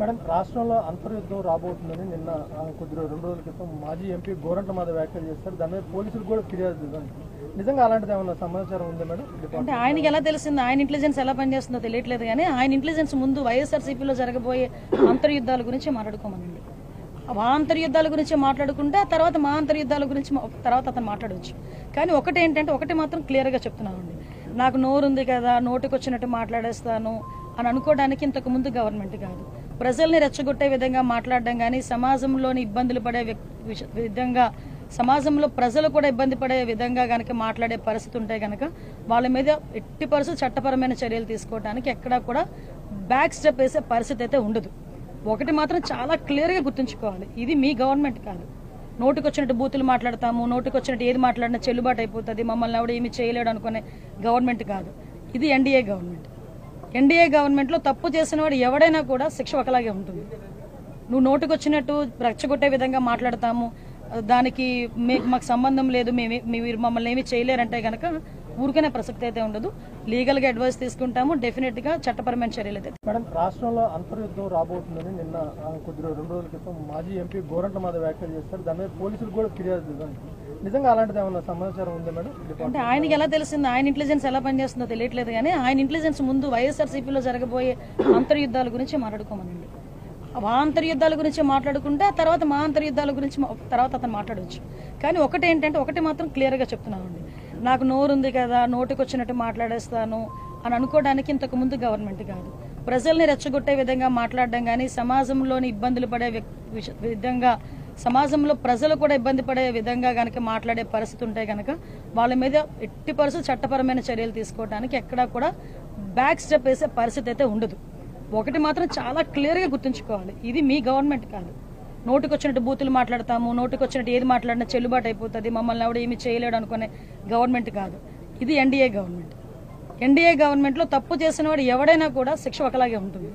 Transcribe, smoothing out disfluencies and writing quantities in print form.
Madam, రాష్ట్రంలో అంతర్యుద్ధం రాబోతుందని నిన్న కొద్ది 2 రోజుల క్రితం మాజీ ఎంపీ గోరంట్ల మాధవ్ వ్యాఖ్యలు చేస్తారు. దాని మీద పోలీసులు కూడా ఫిర్యాదు నిజంగా అలాంటిది ఏమన్నా సమాచారం ఉందా మేడం? అంటే ఆయనకి ఎలా తెలిసింది, ఆయన ఇంటెలిజెన్స్ ఎలా పనిచేస్తుందో తెలియట్లేదు. కానీ ఆయన ఇంటెలిజెన్స్ ముందు వైఎస్ఆర్సీపీలో జరగబోయే అంతర్యుద్ధాల గురించి మాట్లాడుకోమనండి. ఆ అంతర్యుద్ధాల గురించి మాట్లాడుకుంటే ఆ తర్వాత మా అంతర్యుద్ధాల గురించి తర్వాత అతను మాట్లాడవచ్చు. కానీ ఒకటి మాత్రం క్లియర్గా చెప్తున్నానండి, నాకు నోరు ఉంది కదా, నోటికి వచ్చినట్టు మాట్లాడేస్తాను అని అనుకోవడానికి ఇంతకు ముందు గవర్నమెంట్ కాదు. ప్రజల్ని రెచ్చగొట్టే విధంగా మాట్లాడడం కానీ, సమాజంలోని ఇబ్బందులు పడే విధంగా, సమాజంలో ప్రజలు కూడా ఇబ్బంది పడే విధంగా కనుక మాట్లాడే పరిస్థితి ఉంటే కనుక వాళ్ళ మీద ఎట్టి పరిస్థితి చట్టపరమైన చర్యలు తీసుకోవడానికి ఎక్కడా కూడా బ్యాక్ స్టెప్ వేసే పరిస్థితి అయితే ఉండదు. ఒకటి మాత్రం చాలా క్లియర్గా గుర్తుంచుకోవాలి, ఇది మీ గవర్నమెంట్ కాదు. నోటికి వచ్చినట్టు బూతులు మాట్లాడతాము, నోటికి వచ్చినట్టు ఏది మాట్లాడినా చెల్లుబాటు అయిపోతుంది, మమ్మల్ని ఎవడు ఏమి చేయలేడు అనుకునే గవర్నమెంట్ కాదు. ఇది ఎన్డీఏ గవర్నమెంట్. ఎన్డీఏ గవర్నమెంట్లో తప్పు చేసిన వాడు ఎవడైనా కూడా శిక్ష ఒకలాగే ఉంటుంది. నువ్వు నోటికి వచ్చినట్టు రెచ్చగొట్టే విధంగా మాట్లాడతాము, దానికి మాకు సంబంధం లేదు, మీరు మమ్మల్ని ఏమి చేయలేరంటే కనుక ఊరికనే ప్రసక్తి అయితే ఉండదు. లీగల్గా అడ్వైస్ తీసుకుంటాము, డెఫినెట్గా చట్టపరమైన చర్యలు అయితే. మేడం, రాష్ట్రంలో అంతర్యుద్ధం రాబోతుందని నిన్న కొద్ది 2 రోజుల క్రితం మాజీ ఎంపీ గోరంట్ల మాధవ్ వ్యాఖ్యలు చేస్తారు. దాని మీద పోలీసులు కూడా ఫిర్యాదు నిజంగా అలాంటిది ఏమన్నా సమాచారం ఉందా మేడం? అంటే ఆయనకి ఎలా తెలిసింది, ఆయన ఇంటెలిజెన్స్ ఎలా పనిచేస్తుందో తెలియట్లేదు. కానీ ఆయన ఇంటెలిజెన్స్ ముందు వైఎస్ఆర్సీపీలో జరగబోయే అంతర్యుద్ధాల గురించి మాట్లాడుకోమనండి. ఆ అంతర్యుద్ధాల గురించి మాట్లాడుకుంటే ఆ తర్వాత మా అంతర్యుద్ధాల గురించి తర్వాత అతను మాట్లాడవచ్చు. కానీ ఒకటి మాత్రం క్లియర్గా చెప్తున్నానండి, నాకు నోరు ఉంది కదా, నోటికి వచ్చినట్టు మాట్లాడేస్తాను అని అనుకోవడానికి ఇంతకు ముందు గవర్నమెంట్ కాదు. ప్రజల్ని రెచ్చగొట్టే విధంగా మాట్లాడడం కానీ, సమాజంలోని ఇబ్బందులు పడే విధంగా, సమాజంలో ప్రజలు కూడా ఇబ్బంది పడే విధంగా కనుక మాట్లాడే పరిస్థితి ఉంటే కనుక వాళ్ళ మీద ఎట్టి పరిస్థితి చట్టపరమైన చర్యలు తీసుకోవడానికి ఎక్కడా కూడా బ్యాక్ స్టెప్ వేసే పరిస్థితి అయితే ఉండదు. ఒకటి మాత్రం చాలా క్లియర్గా గుర్తుంచుకోవాలి, ఇది మీ గవర్నమెంట్ కాదు. నోటికి వచ్చినట్టు బూతులు మాట్లాడతాము, నోటికి వచ్చినట్టు ఏది మాట్లాడినా చెల్లుబాటు అయిపోతుంది, మమ్మల్ని ఎవడు ఏమి చేయలేడు అనుకునే గవర్నమెంట్ కాదు. ఇది ఎన్డీఏ గవర్నమెంట్. ఎన్డీఏ గవర్నమెంట్లో తప్పు చేసిన వాడు ఎవడైనా కూడా శిక్ష ఒకలాగే ఉంటుంది.